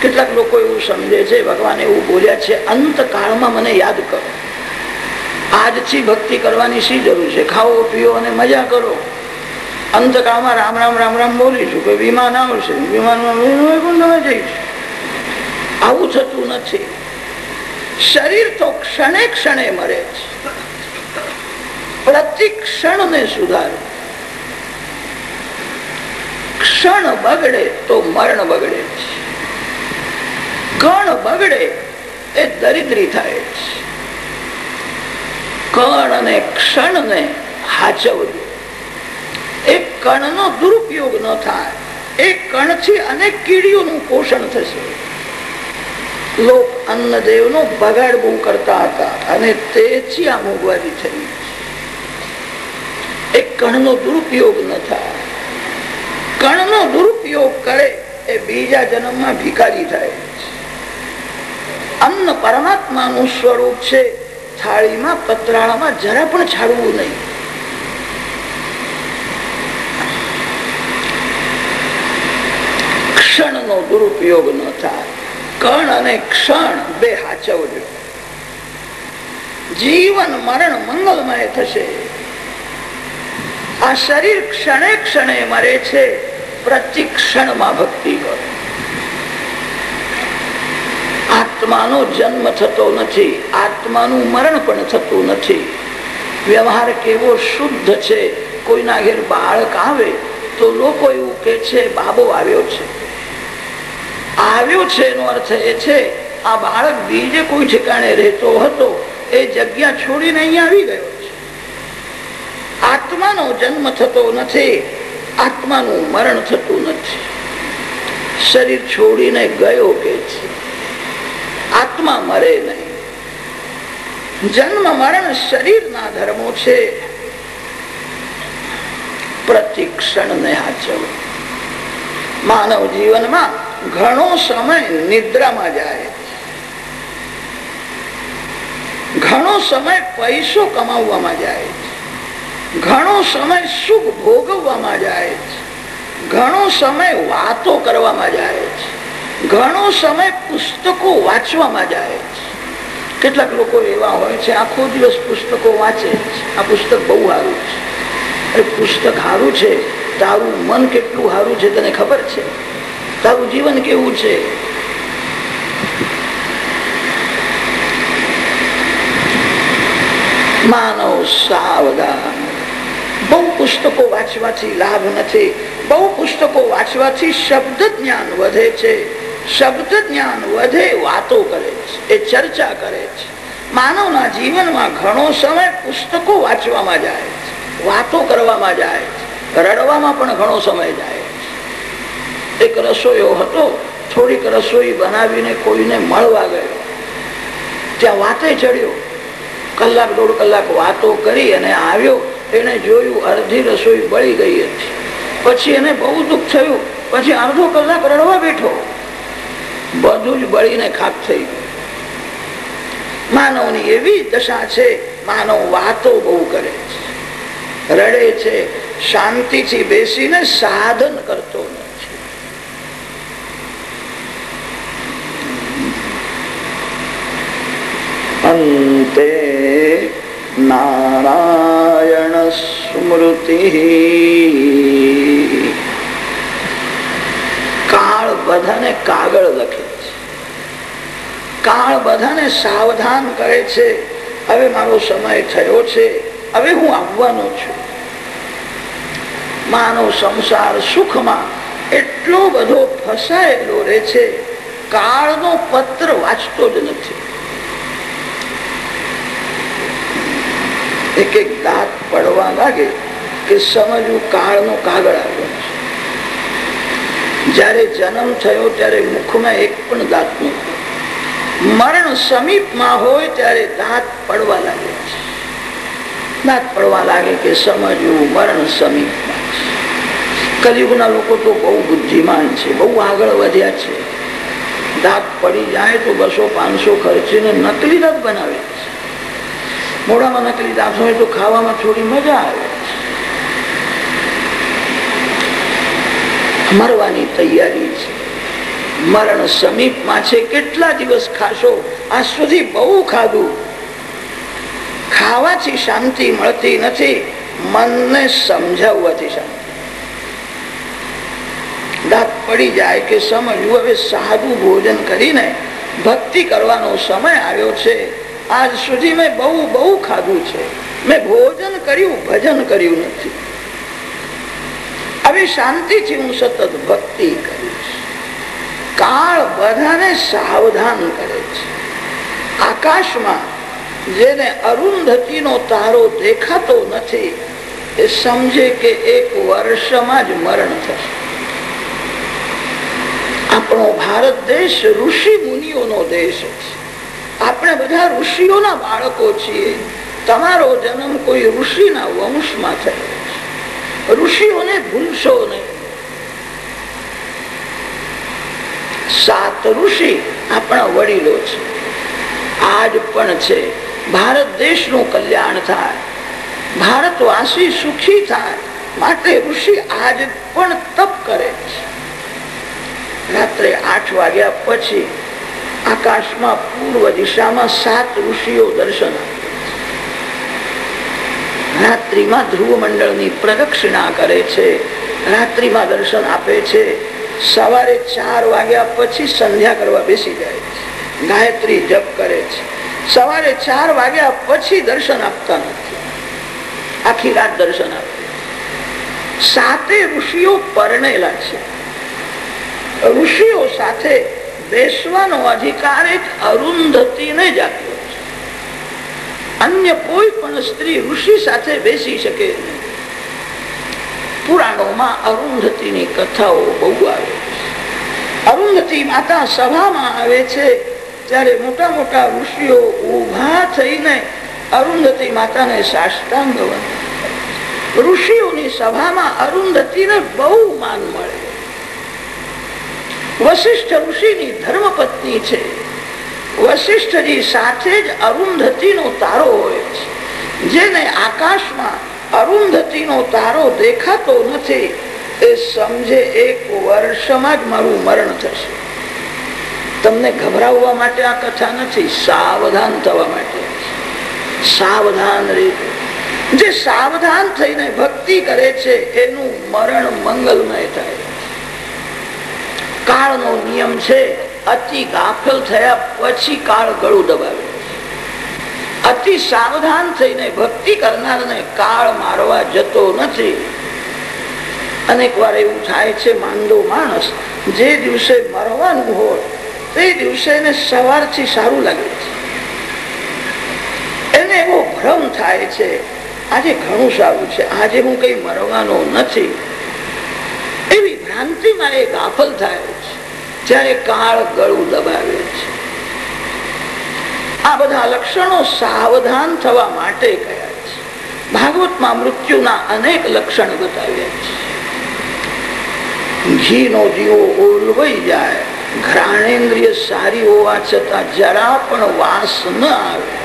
કેટલાક લોકો એવું સમજે છે, ભગવાન એવું બોલ્યા છે, અંતકાળમાં મને યાદ કરો. આજથી ભક્તિ કરવાની શી જરૂર છે? ખાઓ પીઓ અને મજા કરો. અંતકાળમાં રામ રામ રામ રામ બોલીશું, કોઈ વિમાન આવશે, વિમાનમાં જઈશું. આવું થતું નથી. શરીર તો ક્ષણે ક્ષણે મરે છે. પ્રતિ ક્ષણને સુધારો. ક્ષણ બગડે તો મરણ બગડે છે. કણ બગડે એ દરિદ્રી થાય છે. કણ અને ક્ષણને હાચવવું. એક કણનો દુરુપયોગ ન થાય. એક કણથી અનેક કીડીઓનું પોષણ થશે. લોક અન્નદેવનો બગાડ બહુ કરતા હતા અને તેથી આ મોંઘવારી થઈ. એક કણનો દુરુપયોગ ન થાય. કણનો દુરુપયોગ કરે એ બીજા જન્મમાં ભિખારી થાય. અન્ન પરમાત્માનું સ્વરૂપ છે. થાળીમાં પતરાળામાં જરા પણ છાડવું નહીં. ક્ષણનો દુરુપયોગ ન થાય. કણ અને ક્ષણ બે હાચવજો. જીવન મરણ મંગલમય થશે. આ શરીર ક્ષણે ક્ષણે મરે છે. પ્રતિ ક્ષણમાં ભક્તિ કરો. આત્માનો જન્મ થતો નથી, આત્માનું મરણ પણ થતું નથી. વ્યવહાર કેવો શુદ્ધ છે. કોઈના ઘેર બાળક આવે તો લોકો એવું કે છે બાબો આવ્યો છે. આવ્યો છે એનો અર્થ એ છે આ બાળક બીજે કોઈ ઠેકાણે રહેતો હતો, એ જગ્યા છોડીને અહીંયા આવી ગયો છે. આત્માનો જન્મ થતો નથી, આત્માનું મરણ થતું નથી. શરીર છોડીને ગયો કે છે, આત્મા મરે નહીં. જન્મ મરણ શરીરના ધર્મો છે. પ્રતિ ક્ષણને હાચવો. માનવ જીવનમાં ઘણો સમય નિદ્રામાં જાય, ઘણો સમય પૈસો કમાવવામાં જાય, ઘણો સમય સુખ ભોગવવામાં જાય, ઘણો સમય વાતો કરવામાં જાય, ઘણો સમય પુસ્તકો વાંચવામાં જાય. કેટલાક લોકો એવા હોય છે આખો દિવસ પુસ્તકો વાંચે. આ પુસ્તક બહુ સારું છે. અરે પુસ્તક સારું છે, તારું મન કેટલું સારું છે તને ખબર છે? તારું જીવન કેવું છે? માનવ સાવધાન. બહુ પુસ્તકો વાંચવાથી લાભ નથી. બહુ પુસ્તકો વાંચવાથી શબ્દ જ્ઞાન વધે છે. શબ્દ જ્ઞાન વધે, વાતો કરે છે, એ ચર્ચા કરે છે. માનવના જીવનમાં ઘણો સમય પુસ્તકો વાંચવામાં જાય છે, વાતો કરવામાં જાય છે, રડવામાં પણ ઘણો સમય જાય છે. એક રસોઈયો હતો, થોડીક રસોઈ બનાવીને કોઈને મળવા ગયો. ત્યાં વાતે ચડ્યો. કલાક દોઢ કલાક વાતો કરી અને આવ્યો. એને જોયું અડધી રસોઈ બળી ગઈ હતી. પછી એને બહુ દુઃખ થયું. પછી અડધો કલાક રડવા બેઠો. બધું જ બળીને ખાક થઈ ગયું. માનવની એવી દશા છે. માનવ વાતો બહુ કરે છે, રડે છે, શાંતિથી બેસીને સાધન કરતો નથી. અંતે નારાયણ સ્મૃતિ. કાળ બધાને કાગળ લખે છે. કાળ બધાને સાવધાન કરે છે. હવે મારો સમય થયો છે, હવે હું આવવાનો છું. માનવ સંસાર સુખમાં એટલો બધો ફસાયેલો રહે છે, કાળનો પત્ર વાંચતો જ નથી. એક એક દાંત પડવા લાગે કે સમજવું કાળનો કાગળ આવ્યો છે. જયારે જન્મ થયો ત્યારે મુખમાં એક પણ દાંત નહોતો. મરણ સમીપમાં હોય ત્યારે દાંત પડવા લાગે છે. દાંત પડવા લાગે કે સમજવું મરણ સમીપમાં છે. કલિયુગના લોકો તો બહુ બુદ્ધિમાન છે, બહુ આગળ વધ્યા છે. દાંત પડી જાય તો 200-500 ખર્ચીને નકલી દાંત બનાવે છે. મોઢામાં નકલી દાંત હોય તો ખાવામાં થોડી મજા આવે. મરવાની તૈયારી છે. મરણ સમીપમાં છે, કેટલા દિવસ ખાશો? આજ સુધી બહુ ખાધું. ખાવાથી શાંતિ મળતી નથી, મનને સમજાવવાથી શાંતિ. દાંત પડી જાય કે સમજવું હવે સાદું ભોજન કરીને ભક્તિ કરવાનો સમય આવ્યો છે. આજ સુધી મેં બહુ બહુ ખાધું છે, મેં ભોજન કર્યું, ભજન કર્યું નથી. હવે શાંતિથી હું સતત ભક્તિ કરીશ. કાળ બધાને સાવધાન કરે છે. આકાશમાં જેને અરુંધતીનો તારો દેખાતો નથી એ સમજે કે એક વર્ષમાં જ મરણ થશે. આપણો ભારત દેશ ઋષિ મુનિઓનો દેશ છે. આપણે બધા ઋષિઓના બાળકો છીએ. તમારો જન્મ કોઈ ઋષિના વંશમાં થયો છે. ઋષિઓને ભૂલશો નહીં. 7 ઋષિ આપણા વડીલો છે, આજ પણ છે. ભારત દેશનું કલ્યાણ થાય, ભારતવાસી સુખી થાય માટે ઋષિ આજ પણ તપ કરે છે. રાત્રે 8 વાગ્યા પછી આકાશમાં પૂર્વ દિશામાં 7 ઋષિઓ દર્શન આપે છે. રાત્રિમાં ધ્રુવ મંડળની પ્રદક્ષિણા કરે છે, રાત્રિમાં દર્શન આપે છે. સવારે 4 વાગ્યા પછી સંધ્યા કરવા બેસી જાય છે, ગાયત્રી જપ કરે છે. સવારે 4 વાગ્યા પછી દર્શન આપતા નથી, આખી રાત દર્શન આપે. 7 ઋષિઓ પરણેલા છે. ઋષિઓ સાથે બેસવાનો અધિકાર એક અરુંધતીને જ આપ્યો છે. અન્ય કોઈ પણ સ્ત્રી ઋષિ સાથે બેસી શકે નહીં. પુરાણોમાં અરુંધતીની કથાઓ બહુ આવે છે. અરુંધતી માતા સભામાં આવે છે ત્યારે મોટા મોટા ઋષિઓ ઉભા થઈને અરુંધતી માતાને સાષ્ટાંગ વંદન. ઋષિઓની સભામાં અરુંધતીને બહુ માન મળે. વશિષ્ઠ ઋષિની ધર્મપત્ની છે. વશિષ્ઠજી સાથે જ અરુંધતીનો તારો હોય છે. જેને આકાશમાં અરુંધતીનો તારો દેખાતો નથી એ સમજે એક વર્ષમાં જ મારું મરણ થશે. તમને ગભરાવવા માટે આ કથા નથી, સાવધાન થવા માટે. સાવધાન રહેજો. જે સાવધાન થઈને ભક્તિ કરે છે એનું મરણ મંગલમય થાય. કાળનો નિયમ છે, અતિ ગાફલ થયા પછી કાળ ગળું દબાવે. અતિ સાવધાન થઈને ભક્તિ કરનારને કાળ મારવા જતો નથી. અનેક વાર એવું થાય છે, માંદો માણસ જે દિવસે મરવાનું હોય તે દિવસે એને સવારથી સારું લાગે છે. એને એવો ભ્રમ થાય છે આજે ઘણું સારું છે, આજે હું કઈ મરવાનો નથી. એવી ભ્રાંતિમાં એ ગાફલ થાય છે ત્યારે કાળ ગળું દબાવે છે. આ બધા લક્ષણો સાવધાન થવા માટે કયા છે. ભાગવતમાં મૃત્યુના અનેક લક્ષણ બતાવ્યા છે. ઘીનો દીવો ઓલવાઈ જાય, ઘ્રાણેન્દ્રિય સારી હોવા છતાં જરા પણ વાસ ન આવે,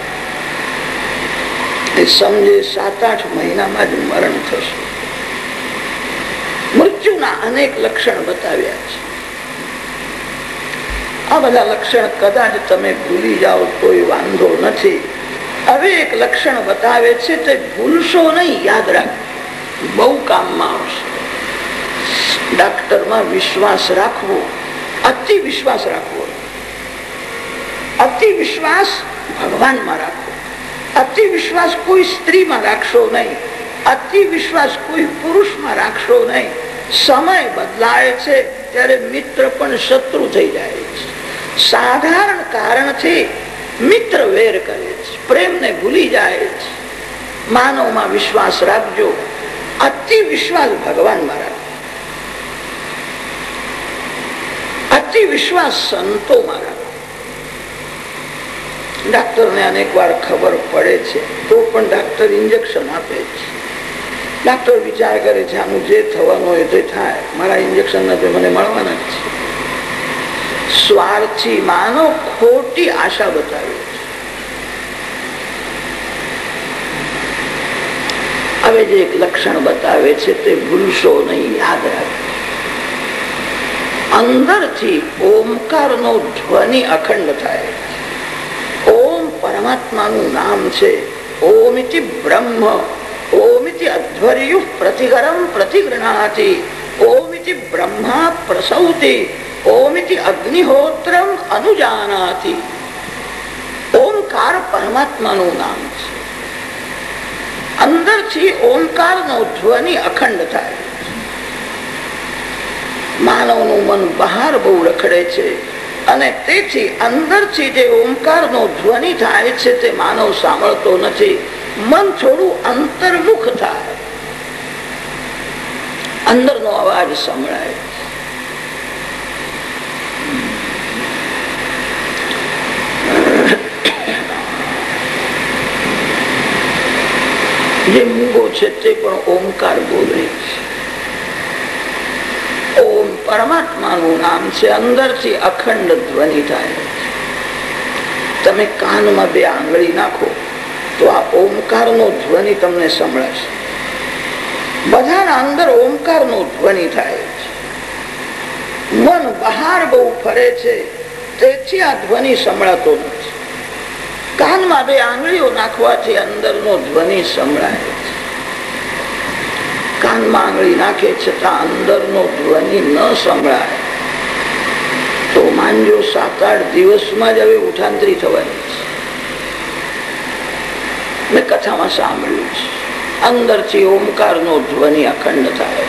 એ સમજે 7-8 મહિનામાં જ મરણ થશે. મૃત્યુના અનેક લક્ષણ બતાવ્યા છે. આ બધા લક્ષણ કદાચ તમે ભૂલી જાઓ કોઈ વાંધો નથી. હવે એક લક્ષણ બતાવે છે તે ભૂલશો નહીં, યાદ રાખો, બહુ કામમાં આવશે. ડાક્ટરમાં વિશ્વાસ રાખવો, અતિ વિશ્વાસ રાખવો. અતિ વિશ્વાસ ભગવાનમાં રાખવો. અતિ વિશ્વાસ કોઈ સ્ત્રીમાં રાખશો નહીં, અતિ વિશ્વાસ કોઈ પુરુષમાં રાખશો નહીં. સમય બદલાય છે ત્યારે મિત્ર પણ શત્રુ થઈ જાય છે. સાધારણ કારણથી મિત્ર વેર કરે છે, પ્રેમને ભૂલી જાય છે. માનવમાં વિશ્વાસ રાખજો, અતિ વિશ્વાસ ભગવાનમાં રાખજો. અતિ વિશ્વાસ સંતોમાં રાખો. ડાક્ટરને અનેક વાર ખબર પડે છે તો પણ ડાક્ટર ઇન્જેક્શન આપે છે. ડાક્ટર વિચાર કરે છે આનું જે થવાનું હોય તે થાય, મારા ઇન્જેક્શન નથી, મને મળવાના જ છે. સ્વાર્થી માનો ખોટી આશા બતાવે છે. હવે જે એક લક્ષણ બતાવે છે તે ભૂલશો નહીં, યાદ રાખો. અંદરથી ઓમકારનો ધ્વનિ અખંડ થાય. ઓમ પરમાત્માનું નામ છે. ઓમિતિ બ્રહ્મ, ઓમિતિ અધ્વર્યુ પ્રતિકરમ પ્રતિગૃણાતિ, ઓમિતિ બ્રહ્મા પ્રસૌતિ, ઓમિતિ અગ્નિહોત્રમ અનુજાનાતિ. ઓમકાર પરમાત્માનું નામ છે. અંદરથી ઓમકારનો ધ્વનિ અખંડ થાય. માનવનું મન બહાર બહુ રખડે છે અને તેથી અંદરથી જે ઓમકારનો ધ્વનિ થાય છે તે માનવ સાંભળતો નથી. મન થોડું અંતર્મુખ થાય, અંદરનો અવાજ સંભળાય. જે મૂંગો છે તે પણ ઓમકાર બોલે છે. ઓમ પરમાત્માનું નામ છે. અંદરથી અખંડ ધ્વનિ થાય. તમે કાનમાં બે આંગળી નાખો તો આ ઓમકારનો ધ્વનિ તમને સંભળાશે. બધાના અંદર ઓમકારનો ધ્વનિ થાય છે. મન બહાર બહુ ફરે છે તેથી આ ધ્વનિ સંભળાતો નથી. કાનમાં બે આંગળીઓ નાખવાથી અંદરનો ધ્વનિ સંભળાય છે. કાનમાં આંગળી નાખે છતાં અંદરનો ધ્વનિ ન સંભળાય તો માનજો 7-8 દિવસમાં જ હવે ઉઠાંતરી થવાની છે. મેં કથામાં સાંભળ્યું છે. અંદરથી ઓમકારનો ધ્વનિ અખંડ થાય.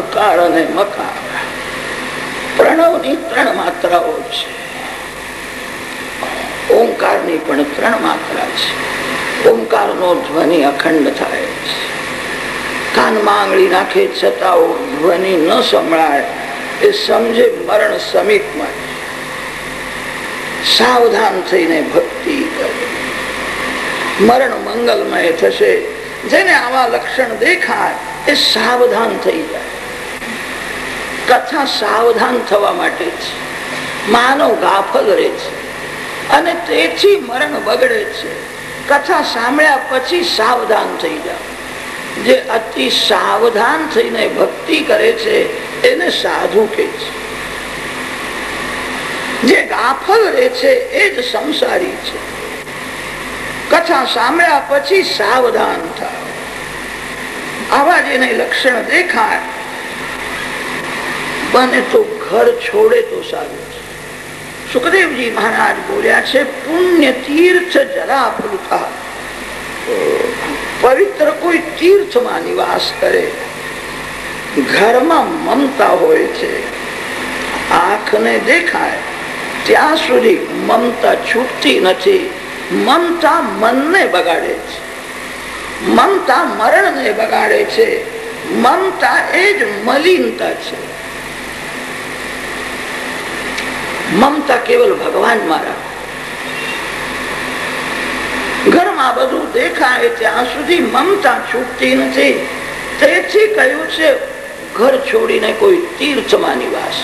ઉકાર અને મકાર પ્રણવની 3 માત્રાઓ છે. ઓમકારની પણ 3 માત્રા છે. ઓમકારનો ધ્વનિ અખંડ થાય છે. કાનમાં આંગળી નાખે છતાં ધ્વનિ ન સંભળાય એ સમજે મરણ સમીપમાં. સાવધાન થઈને ભક્તિ કરે. મરણ મંગલમય થશે. જેને આવા લક્ષણ દેખાય એ સાવધાન થઈ જાય. કથા સાવધાન થવા માટે છે. માનવ ગાફલ રહે છે અને તેથી મરણ બગડે છે. કથા સાંભળ્યા પછી સાવધાન થઈ જાય. જે અતિ સાવધાન થઈને ભક્તિ કરે છે એને સાધુ કહે છે. જે ગાફલ રહે છે એ જ સંસારી છે. કથા સાંભળ્યા પછી સાવધાન થાય. આવા જેને લક્ષણ દેખાય બને તો ઘર છોડે તો સારું છે. સુખદેવજી મહારાજ બોલ્યા છે, પુણ્ય તીર્થ જરા પ્લુતા. પવિત્ર કોઈ તીર્થમાં નિવાસ કરે, ઘરમાં મમતા હોય છે, આંખને દેખાય ત્યાં સુધી મમતા છૂટતી નથી. મમતા મનને બગાડે છે. મમતા મરણને બગાડે છે. મમતા એ જ મલિનતા છે. મમતા કેવલ ભગવાનમાં રાખો. ઘરમાં બધું દેખાય ત્યાં સુધી મમતા છૂટતી નથી. તેથી કહ્યું છે ઘર છોડીને કોઈ તીર્થમાં નિવાસ.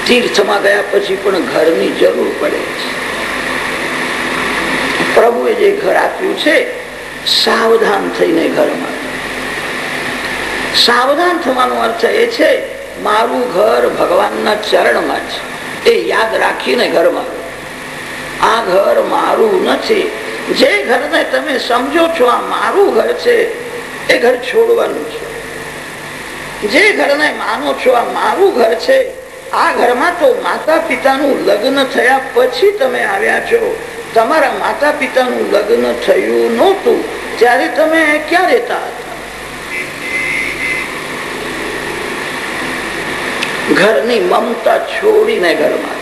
તીર્થમાં ગયા પછી પણ ઘરની જરૂર પડે છે. પ્રભુએ જે ઘર આપ્યું છે સાવધાન થઈને ઘરમાં. સાવધાન થવાનો અર્થ એ છે મારું ઘર ભગવાનના ચરણમાં છે એ યાદ રાખીને ઘરમાં. આ ઘર મારું નથી. જે ઘરને તમે સમજો છો આ મારું ઘર છે એ ઘર છોડવાનું છે. જે ઘરને માનો છો આ મારું ઘર છે, આ ઘરમાં તો માતા પિતાનું લગ્ન થયા પછી તમે આવ્યા છો. તમારા માતા પિતાનું લગ્ન થયું નહોતું ત્યારે તમે ક્યાં રહેતા હતા? ઘરની મમતા છોડીને ઘરમાં.